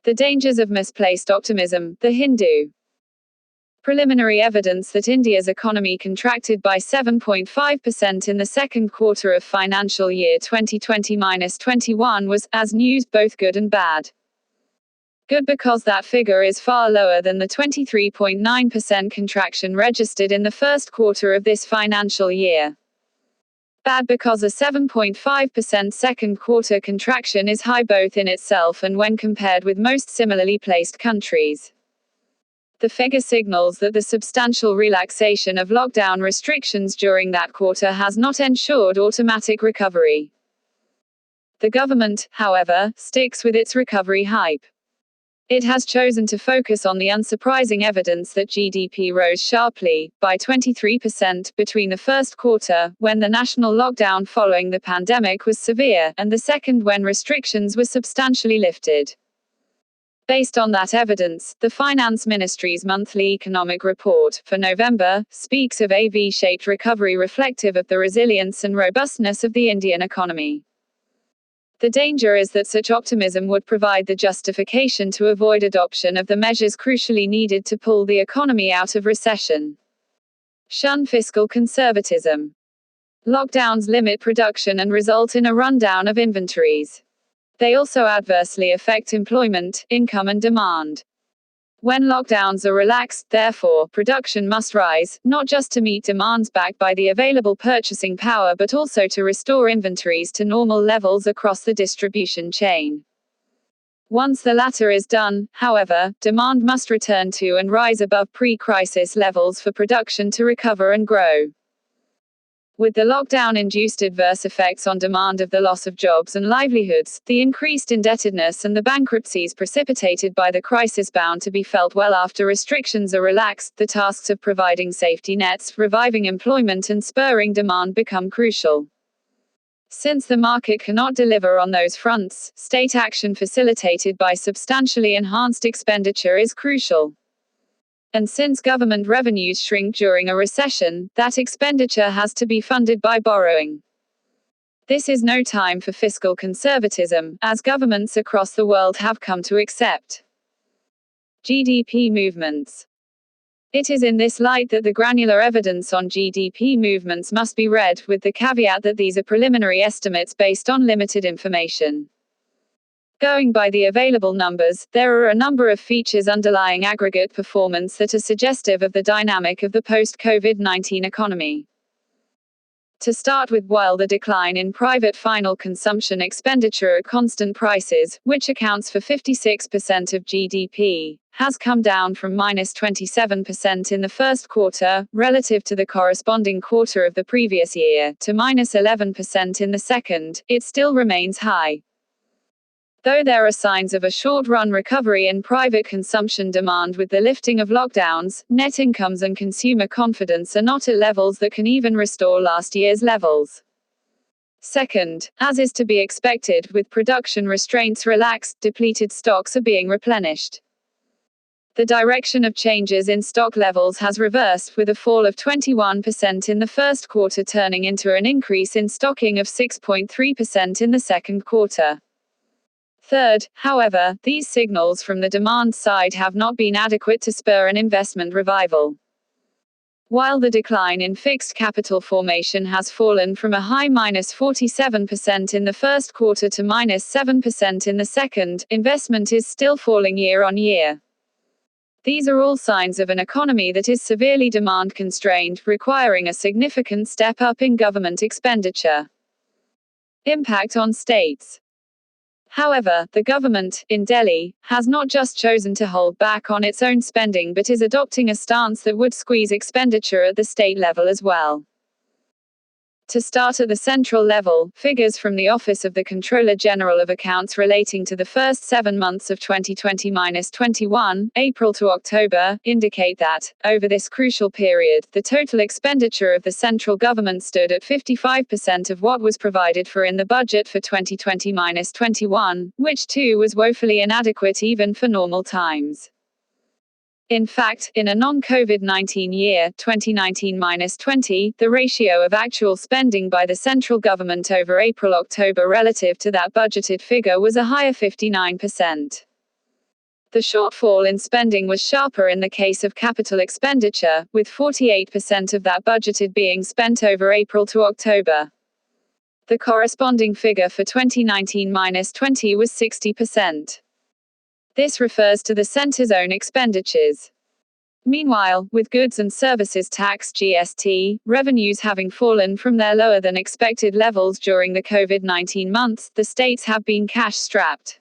The dangers of misplaced optimism, The Hindu. Preliminary evidence that India's economy contracted by 7.5% in the second quarter of financial year 2020-21 was, as news, both good and bad. Good because that figure is far lower than the 23.9% contraction registered in the first quarter of this financial year. Bad because a 7.5% second quarter contraction is high both in itself and when compared with most similarly placed countries. The figure signals that the substantial relaxation of lockdown restrictions during that quarter has not ensured automatic recovery. The government, however, sticks with its recovery hype. It has chosen to focus on the unsurprising evidence that GDP rose sharply, by 23%, between the first quarter, when the national lockdown following the pandemic was severe, and the second when restrictions were substantially lifted. Based on that evidence, the Finance Ministry's monthly economic report, for November, speaks of a V-shaped recovery reflective of the resilience and robustness of the Indian economy. The danger is that such optimism would provide the justification to avoid adoption of the measures crucially needed to pull the economy out of recession. Shun fiscal conservatism. Lockdowns limit production and result in a rundown of inventories. They also adversely affect employment, income and demand. When lockdowns are relaxed, therefore, production must rise, not just to meet demands backed by the available purchasing power but also to restore inventories to normal levels across the distribution chain. Once the latter is done, however, demand must return to and rise above pre-crisis levels for production to recover and grow. With the lockdown-induced adverse effects on demand of the loss of jobs and livelihoods, the increased indebtedness and the bankruptcies precipitated by the crisis bound to be felt well after restrictions are relaxed, the tasks of providing safety nets, reviving employment and spurring demand become crucial. Since the market cannot deliver on those fronts, state action facilitated by substantially enhanced expenditure is crucial. And since government revenues shrink during a recession, that expenditure has to be funded by borrowing. This is no time for fiscal conservatism, as governments across the world have come to accept. GDP movements. It is in this light that the granular evidence on GDP movements must be read, with the caveat that these are preliminary estimates based on limited information. Going by the available numbers, there are a number of features underlying aggregate performance that are suggestive of the dynamic of the post-COVID-19 economy. To start with, while the decline in private final consumption expenditure at constant prices, which accounts for 56% of GDP, has come down from -27% in the first quarter, relative to the corresponding quarter of the previous year, to -11% in the second, it still remains high. Though there are signs of a short-run recovery in private consumption demand with the lifting of lockdowns, net incomes and consumer confidence are not at levels that can even restore last year's levels. Second, as is to be expected, with production restraints relaxed, depleted stocks are being replenished. The direction of changes in stock levels has reversed, with a fall of 21% in the first quarter turning into an increase in stocking of 6.3% in the second quarter. Third, however, these signals from the demand side have not been adequate to spur an investment revival. While the decline in fixed capital formation has fallen from a high -47% in the first quarter to -7% in the second, investment is still falling year on year. These are all signs of an economy that is severely demand-constrained, requiring a significant step up in government expenditure. Impact on states. However, the government, in Delhi, has not just chosen to hold back on its own spending but is adopting a stance that would squeeze expenditure at the state level as well. To start at the central level, figures from the Office of the Comptroller General of Accounts relating to the first 7 months of 2020-21, April to October, indicate that, over this crucial period, the total expenditure of the central government stood at 55% of what was provided for in the budget for 2020-21, which too was woefully inadequate even for normal times. In fact, in a non-COVID-19 year, 2019-20, the ratio of actual spending by the central government over April-October relative to that budgeted figure was a higher 59%. The shortfall in spending was sharper in the case of capital expenditure, with 48% of that budgeted being spent over April to October. The corresponding figure for 2019-20 was 60%. This refers to the center's own expenditures. Meanwhile, with goods and services tax (GST) revenues having fallen from their lower than expected levels during the COVID-19 months, the states have been cash-strapped.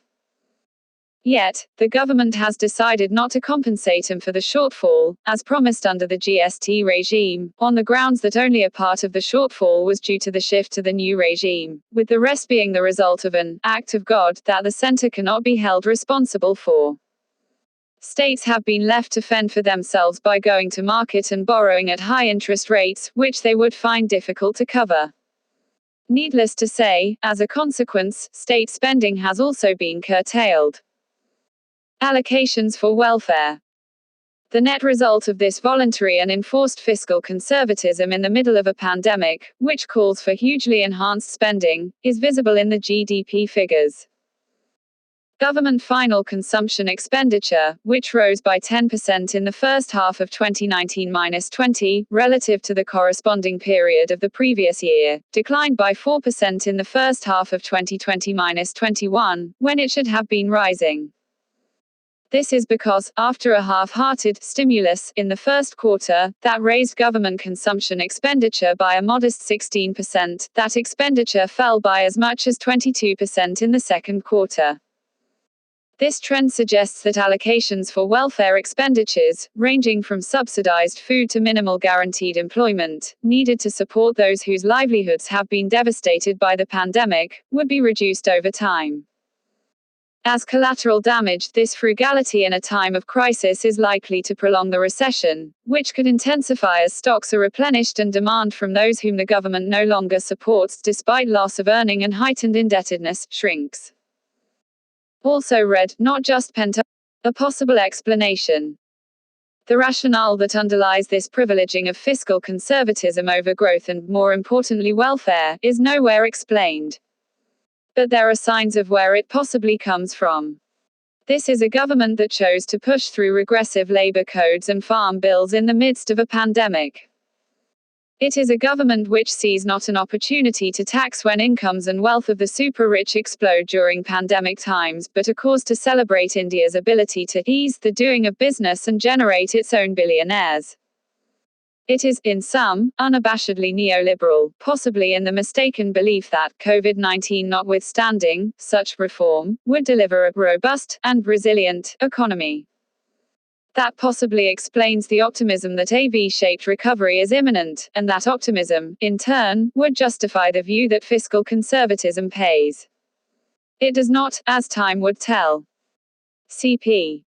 Yet, the government has decided not to compensate them for the shortfall, as promised under the GST regime, on the grounds that only a part of the shortfall was due to the shift to the new regime, with the rest being the result of an act of God that the center cannot be held responsible for. States have been left to fend for themselves by going to market and borrowing at high interest rates, which they would find difficult to cover. Needless to say, as a consequence, state spending has also been curtailed. Allocations for welfare. The net result of this voluntary and enforced fiscal conservatism in the middle of a pandemic, which calls for hugely enhanced spending, is visible in the GDP figures. Government final consumption expenditure, which rose by 10% in the first half of 2019-20, relative to the corresponding period of the previous year, declined by 4% in the first half of 2020-21, when it should have been rising. This is because, after a half-hearted stimulus in the first quarter, that raised government consumption expenditure by a modest 16%, that expenditure fell by as much as 22% in the second quarter. This trend suggests that allocations for welfare expenditures, ranging from subsidized food to minimal guaranteed employment, needed to support those whose livelihoods have been devastated by the pandemic, would be reduced over time. As collateral damage, this frugality in a time of crisis is likely to prolong the recession, which could intensify as stocks are replenished and demand from those whom the government no longer supports despite loss of earning and heightened indebtedness, shrinks. Also read, not just pent-up. A possible explanation. The rationale that underlies this privileging of fiscal conservatism over growth and, more importantly, welfare, is nowhere explained. But there are signs of where it possibly comes from. This is a government that chose to push through regressive labor codes and farm bills in the midst of a pandemic. It is a government which sees not an opportunity to tax when incomes and wealth of the super-rich explode during pandemic times, but a cause to celebrate India's ability to ease the doing of business and generate its own billionaires. It is, in sum, unabashedly neoliberal, possibly in the mistaken belief that, COVID-19 notwithstanding, such reform would deliver a robust and resilient economy. That possibly explains the optimism that a V-shaped recovery is imminent, and that optimism, in turn, would justify the view that fiscal conservatism pays. It does not, as time would tell. C.P.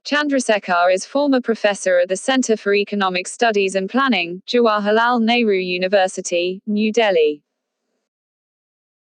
Chandrasekhar is former professor at the Center for Economic Studies and Planning, Jawaharlal Nehru University, New Delhi.